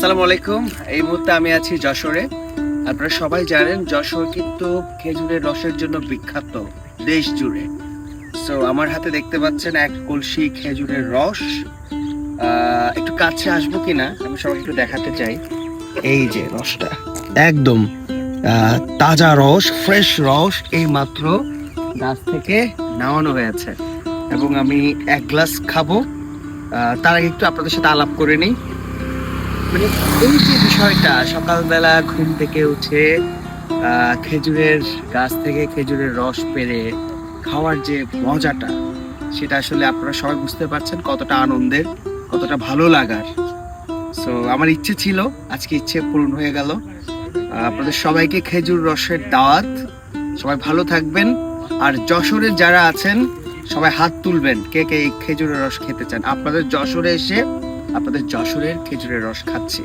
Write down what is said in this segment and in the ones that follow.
আসসালামু আলাইকুম। এই মুহূর্তে আমি আছি যশোরে। আপনারা সবাই জানেন যশোর কিন্তু খেজুরের রসের জন্য বিখ্যাত দেশ জুড়ে। সো আমার হাতে দেখতে পাচ্ছেন এক কলসি খেজুরের রস। একটু কাছে আসবো কিনা আমি সবাই একটু দেখাতে চাই। এই যে রসটা একদম তাজা রস, ফ্রেশ রস, এই মাত্র গাছ থেকে নামানো হয়েছে এবং আমি এক গ্লাস খাবো। তার আগে একটু আপনাদের সাথে আলাপ করে নিই। মানে এই যে বিষয়টা, সকালবেলা ঘুম থেকে উঠে খেজুরের গাছ থেকে খেজুরের রস পেড়ে খাওয়ার যে মজাটা, সেটা আসলে আপনারা সবাই বুঝতে পারছেন কতটা আনন্দের, কতটা ভালো লাগার। সো আমার ইচ্ছে ছিল, আজকে ইচ্ছে পূরণ হয়ে গেল। আপনাদের সবাইকে খেজুর রসের দাওয়াত। সবাই ভালো থাকবেন। আর যশোরের যারা আছেন সবাই হাত তুলবেন, কে কে এই খেজুরের রস খেতে চান। আপনাদের যশোরে এসে আপনাদের যশোরের খেজুরের রস খাচ্ছি।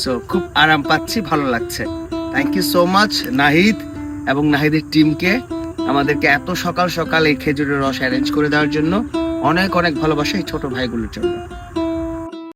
সো খুব আরাম পাচ্ছি, ভালো লাগছে। Thank you so much Nahid এবং নাহিদের টিমকে আমাদেরকে এত সকাল সকাল এই খেজুরের রস অ্যারেঞ্জ করে দেওয়ার জন্য। অনেক অনেক ভালোবাসা এই ছোট ভাইগুলোর জন্য।